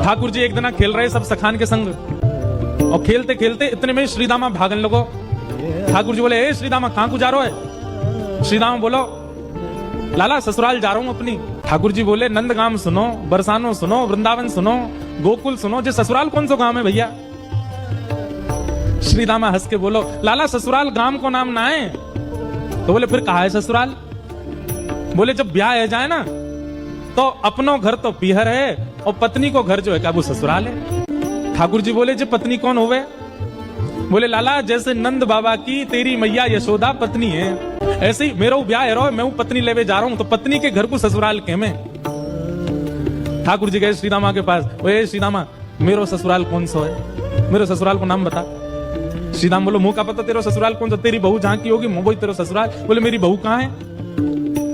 ठाकुर जी एक दिन खेल रहे सब सखान के संग, और खेलते खेलते इतने में श्रीदामा भागन लगो। ठाकुर जी बोले, ए श्रीदामा कहां को जा रहे हो? श्रीदामा बोलो, लाला ससुराल जा रहा हूं अपनी। ठाकुर जी बोले, नंदगाम सुनो, बरसानो सुनो, वृंदावन सुनो, गोकुल सुनो, जे ससुराल कौन सा गांव है भैया? श्रीदामा हंस के बोलो, लाला ससुराल गांव को नाम ना है। तो बोले, फिर कहा है ससुराल? बोले, जब ब्याह है जाए ना तो अपनो घर तो पीहर है और पत्नी को घर जो है क्या वो ससुराल है। ठाकुर जी बोले, जे पत्नी कौन होवे? बोले, लाला जैसे नंद बाबा की तेरी मैया यशोदा पत्नी है, ऐसे ही मेरा ब्याह है, मैं पत्नी लेवे जा रहा हूं, तो पत्नी के घर को ससुराल के में। ठाकुर जी गए श्रीदामा के पास, ओए श्रीदामा मेरो ससुराल कौन सा है? मेरे ससुराल को नाम बता। श्रीदाम बोलो, मुंह का पता तेरा ससुराल कौन सा? तेरी बहू जहां की होगी वही तेरा ससुराल। बोले, मेरी बहू कहां है?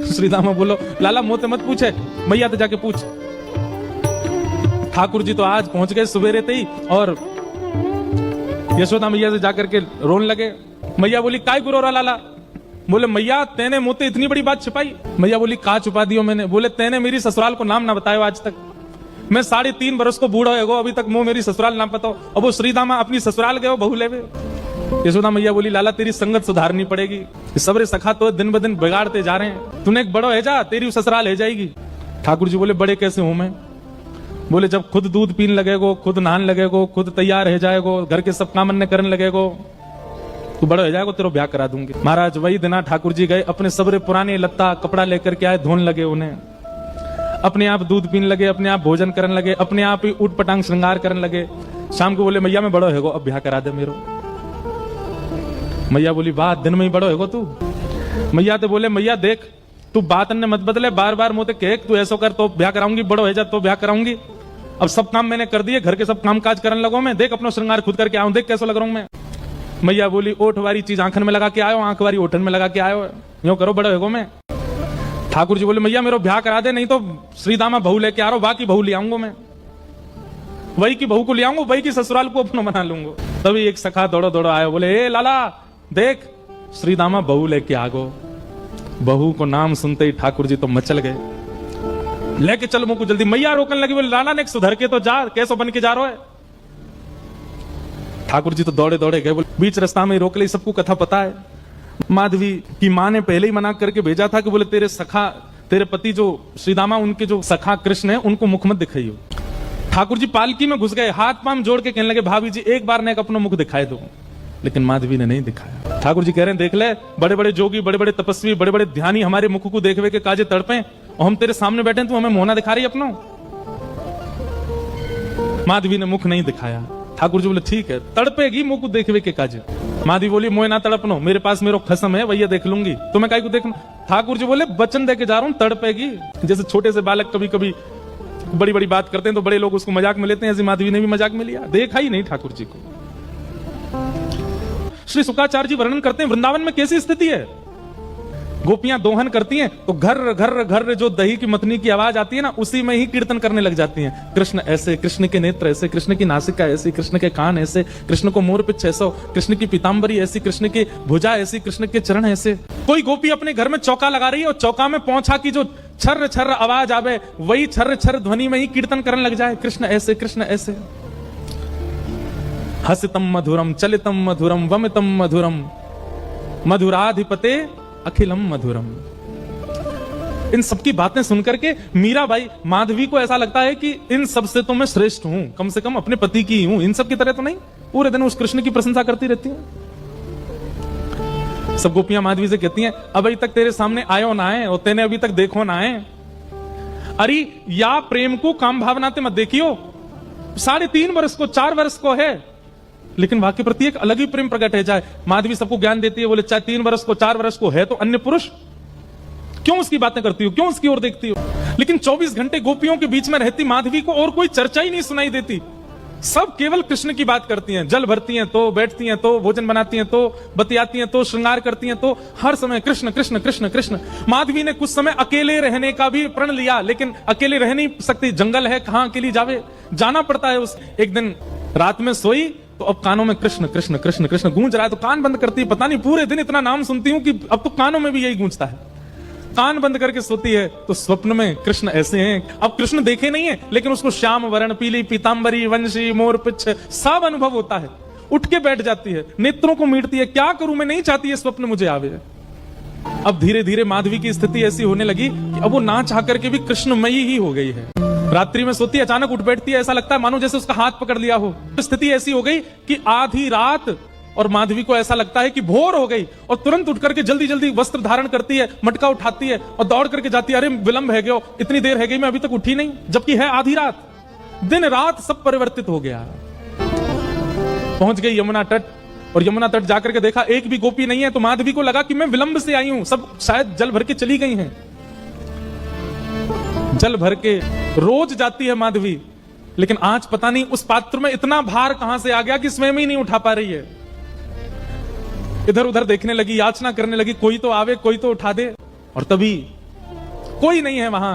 श्रीदामा बोलो, लाला मोते मत पूछे, मैया तो जाके पूछ। ठाकुर जी तो आज पहुंच गए सुबेरे ही, और यशोदा मैया से जाकर के रोने लगे। मैया बोली, काय गुरो रा लाला? बोले, मैया तेने मुझे इतनी बड़ी बात छिपाई। मैया बोली, का छुपा दियो मैंने? बोले, तेने मेरी ससुराल को नाम ना बताया आज तक। मैं 3.5 बरस को बूढ़ा हो, अभी तक मुझे मेरी ससुराल नाम पता हो, अब वो श्रीदामा अपनी ससुराल गए बहू लेवे। यशोदा मैया बोली, लाला तेरी संगत सुधारनी पड़ेगी, सबरे सखा तो दिन ब दिन बिगाड़ते जा रहे हैं, तूने एक बड़ो है जा, तेरी ससुराल है जाएगी। ठाकुर जी बोले, बड़े कैसे हूं मैं? बोले, जब खुद दूध पीने लगेगो, खुद नहाने लगेगो, खुद तैयार रह जाएगो, घर के सब काम अन्य करने लगेगो, तू बड़ा हो जाएगा, तेरा ब्याह करा दूंगी। महाराज वही दिना ठाकुर जी गए, अपने सबरे पुराने लत्ता कपड़ा लेकर के आए, धोने लगे उन्हें, अपने आप दूध पीने लगे, अपने आप भोजन करने लगे, अपने आप ही उठ पटांग श्रृंगार करने लगे। शाम को बोले, मैया मैं बड़ो है, अब ब्याह करा दे मेरो। मैया बोली, वाह दिन में ही बड़ो है तू। मैया तो बोले, मैया देख तू बात ने मत बदले, बार बार मोते कह तू ऐसा कर तो ब्याह कराऊंगी, बड़ो है जा तो ब्याह कराऊंगी। अब सब काम मैंने कर दिए, घर के सब काम काज करने लगो मैं, देख अपना श्रृंगार खुद करके आऊं, देख कैसा लग रहा हूं मैं। मैया बोली, ओठ वाली चीज आंखन में लगा के आयो, आंख वाली ओठन में लगा के आयो, यूं करो बड़ो है मैं। ठाकुर जी बोले, मैया मेरा ब्याह करा दे, नहीं तो श्रीदामा बहू लेके आ रहा हूं, बाकी बहू ले आऊंगा मैं, वही की बहू को ले आऊंगा, वही की ससुराल को अपना बना लूंगा। तभी एक सखा दौड़ो दौड़ो आयो, बोले, ए लाला देख श्रीदामा बहू लेके आ गो। बहू को नाम सुनते ही ठाकुर जी तो मचल गए, लेके चल मुझको जल्दी। मैया रोकने लगी, बोले, लाला ने सुधर के तो जा, कैसो बन के जा रहा है? ठाकुर जी तो दौड़े दौड़े गए, बोले बीच रास्ता में रोक ले, सबको कथा पता है। माधवी की मां ने पहले ही मना करके भेजा था कि बोले तेरे सखा, तेरे पति जो श्रीदामा, उनके जो सखा कृष्ण है, उनको मुख मत दिखाइयो। ठाकुर जी पालकी में घुस गए, हाथ पांव जोड़ के कहने लगे, भाभी जी एक बार ने अपना मुख दिखाए दो, लेकिन माधवी ने नहीं दिखाया। ठाकुर जी कह रहे हैं, देख ले, बड़े बड़े जोगी, बड़े बड़े तपस्वी, बड़े बड़े ध्यानी हमारे मुख को देखवे के काजे तड़पे, और हम तेरे सामने बैठे, तू हमें मोहना दिखा रही अपना। माधवी ने मुख नहीं दिखाया। ठाकुर जी बोले, ठीक है, तड़पेगी मुख को देखवे के काजे। माधवी बोली, मोए ना तड़पनो, मेरे पास मेरो खसम है, वही देख लूंगी, तुम्हें काहे को देखना। ठाकुर जी बोले, वचन दे के जा रहा हूं, तड़पेगी। जैसे छोटे से बालक कभी कभी बड़ी बड़ी बात करते हैं तो बड़े लोग उसको मजाक में लेते हैं, ऐसी माधवी ने भी मजाक में लिया, देखा ही नहीं ठाकुर जी को। श्री शुक्राचार्य जी वर्णन करते हैं वृंदावन में कैसी स्थिति है। गोपियां दोहन करती हैं तो घर घर घर जो दही की मथनी की आवाज आती है ना, उसी में ही कीर्तन करने लग जाती हैं। कृष्ण ऐसे, कृष्ण के नेत्र ऐसे, कृष्ण की नासिका ऐसी, कृष्ण के कान ऐसे, कृष्ण को मोर पिछ ऐसा, कृष्ण की पीतांबरी ऐसी, कृष्ण की भुजा ऐसी, कृष्ण के चरण ऐसे। कोई गोपी अपने घर में चौका लगा रही है और चौका में पौंछा की जो छर्र छर्र आवाज आवे, वही छर्र छर्र ध्वनि में ही कीर्तन करने लग जाए, कृष्ण ऐसे, कृष्ण ऐसे। हसितम मधुरम, चलितम मधुरम, वमितम मधुरम, मधुराधिपते अखिलम मधुरम। इन सबकी बातें सुनकर के मीराबाई, माधवी को ऐसा लगता है कि इन सब से तो मैं श्रेष्ठ हूं, कम से कम अपने पति की हूं, इन सब की तरह तो नहीं। पूरे दिन उस कृष्ण की प्रशंसा करती रहती हैं। सब गोपियां माधवी से कहती हैं, अभी तक तेरे सामने आयो ना है, और तेने अभी तक देखो ना है। अरे या प्रेम को काम भावनाते मत देखियो, 3.5 वर्ष को 4 वर्ष को है, लेकिन वाक्य प्रति एक अलग ही प्रेम प्रकट है जाए। माधवी सबको ज्ञान देती है, बोले चाहे 3 वर्ष को 4 वर्ष को है तो अन्य पुरुष, क्यों उसकी बातें करती हो, क्यों उसकी ओर देखती हो? लेकिन 24 घंटे गोपियों के बीच में रहती माधवी को और कोई चर्चा ही नहीं सुनाई देती। सब केवल कृष्ण की बात करती हैं, जल भरती हैं तो, बैठती हैं तो, भोजन बनाती हैं तो, बतियाती हैं तो, श्रृंगार करती हैं तो, हर समय कृष्ण कृष्ण कृष्ण कृष्ण। माधवी ने कुछ समय अकेले रहने का भी प्रण लिया, लेकिन अकेले रह नहीं सकती, जंगल है, कहां अकेली जावे, जाना पड़ता है। उस एक दिन रात में सोई तो अब कानों में कृष्ण कृष्ण कृष्ण कृष्ण गूंज रहा है, तो कान बंद करती है, पता नहीं पूरे दिन इतना नाम सुनती हूं कि अब तो कानों में भी यही गूंजता है। कान बंद करके सोती है तो स्वप्न में कृष्ण ऐसे हैं। अब कृष्ण देखे नहीं है, लेकिन उसको श्याम वर्ण, पीली पीतांबरी, वंशी, मोर पिच्छ सब अनुभव होता है। उठ के बैठ जाती है, नेत्रों को मीटती है, क्या करूं मैं, नहीं चाहती है स्वप्न मुझे आवे। अब धीरे धीरे माधवी की स्थिति ऐसी होने लगी कि अब वो ना चाह करके भी कृष्णमयी ही हो गई है। रात्रि में सोती है, अचानक उठ बैठती है, ऐसा लगता है मानो जैसे उसका हाथ पकड़ लिया हो। स्थिति ऐसी हो गई कि आधी रात और माधवी को ऐसा लगता है कि भोर हो गई और तुरंत उठ करके जल्दी जल्दी वस्त्र धारण करती है, मटका उठाती है और दौड़ करके जाती है। अरे विलंब है गया, इतनी देर है गई, मैं अभी तक उठी नहीं, जबकि है आधी रात। दिन रात सब परिवर्तित हो गया। पहुंच गई यमुना तट और यमुना तट जाकर के देखा एक भी गोपी नहीं है, तो माधवी को लगा कि मैं विलंब से आई हूं, सब शायद जल भर के चली गई हैं। जल भर के रोज जाती है माधवी, लेकिन आज पता नहीं उस पात्र में इतना भार कहां से आ गया कि स्वयं ही नहीं उठा पा रही है। इधर उधर देखने लगी, याचना करने लगी, कोई तो आवे, कोई तो उठा दे। और तभी कोई नहीं है वहां।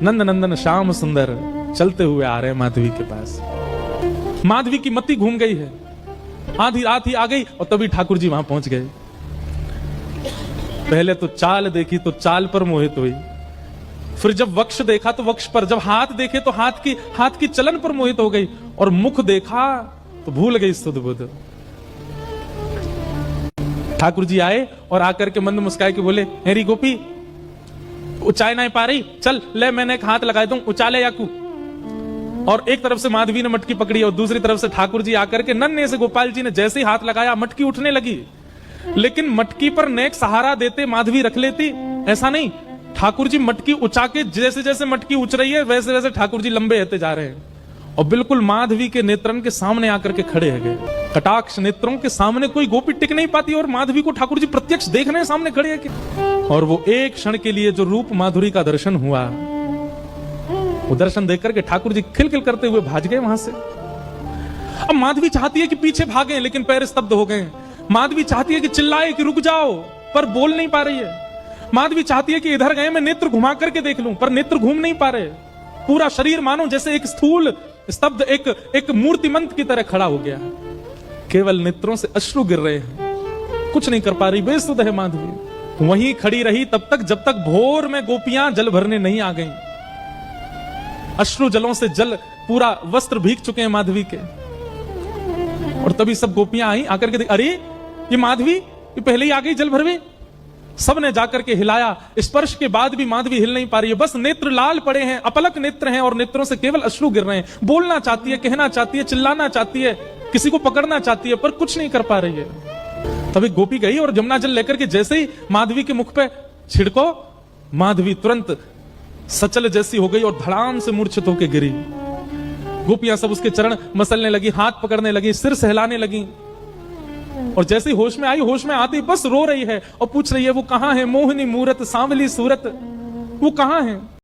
नंद नंदन श्याम सुंदर चलते हुए आ रहे हैं माधवी के पास। माधवी की मति घूम गई है, आधी रात ही आ गई और तभी ठाकुर जी वहां पहुंच गए। पहले तो चाल देखी तो चाल पर मोहित हुई, फिर जब वक्ष देखा तो वक्ष पर, जब हाथ देखे तो हाथ की चलन पर मोहित हो गई, और मुख देखा तो भूल गई सुध बुध। ठाकुर जी आए और आकर के मंद मुस्काए के बोले, हेरी गोपी उचाई नहीं पा रही, चल ले मैंने एक हाथ लगा दूं, उचाले याकू। और एक तरफ से माधवी ने मटकी पकड़ी और दूसरी तरफ से ठाकुर जी आकर के नन्हे से गोपाल जी ने जैसे ही हाथ लगाया मटकी उठने लगी। लेकिन मटकी पर नेक सहारा देते माधवी रख लेती, ऐसा नहीं। ठाकुर जी मटकी उचा के, जैसे जैसे मटकी उच रही है वैसे वैसे ठाकुर जी लंबे होते जा रहे हैं और बिल्कुल माधवी के नेत्रन के सामने आकर के खड़े हैं गए। कटाक्ष नेत्रों के सामने कोई गोपी टिक नहीं पाती और माधवी को ठाकुर जी प्रत्यक्ष देख रहे हैं सामने खड़े हैं। और वो एक क्षण के लिए जो रूप माधुरी का दर्शन हुआ, वो दर्शन देख करके ठाकुर जी खिलखिल करते हुए भाग गए वहां से। अब माधवी चाहती है कि पीछे भागे, लेकिन पैर स्तब्ध हो गए। माधवी चाहती है कि चिल्लाए कि रुक जाओ, पर बोल नहीं पा रही है। माधवी चाहती है कि इधर गए मैं नेत्र घुमा करके देख लूं, पर नेत्र घूम नहीं पा रहे। पूरा शरीर मानो जैसे एक स्थूल स्तब्ध एक मूर्तिमंत की तरह खड़ा हो गया। केवल नेत्रों से अश्रु गिर रहे हैं, कुछ नहीं कर पा रही, बेसुध है माधवी। वहीं खड़ी रही तब तक जब तक भोर में गोपियां जल भरने नहीं आ गईं। अश्रु जलों से जल पूरा वस्त्र भीग चुके हैं माधवी के। और तभी सब गोपियां आई, आकर के अरे ये माधवी ये पहले ही आ गई जल भरवे। सब ने जाकर के हिलाया, स्पर्श के बाद भी माधवी हिल नहीं पा रही है, बस नेत्र लाल पड़े हैं, अपलक नेत्र हैं और नेत्रों से केवल अश्रु गिर रहे हैं। बोलना चाहती है, कहना चाहती है, चिल्लाना चाहती है, किसी को पकड़ना चाहती है, पर कुछ नहीं कर पा रही है। तभी गोपी गई और जमुना जल लेकर के जैसे ही माधवी के मुख पे छिड़को, माधवी तुरंत सचल जैसी हो गई और धड़ाम से मूर्छित होकर गिरी। गोपियां सब उसके चरण मसलने लगी, हाथ पकड़ने लगी, सिर सहलाने लगी। और जैसे ही होश में आई, होश में आती बस रो रही है और पूछ रही है वो कहां है, मोहिनी मूरत सांवली सूरत, वो कहां है।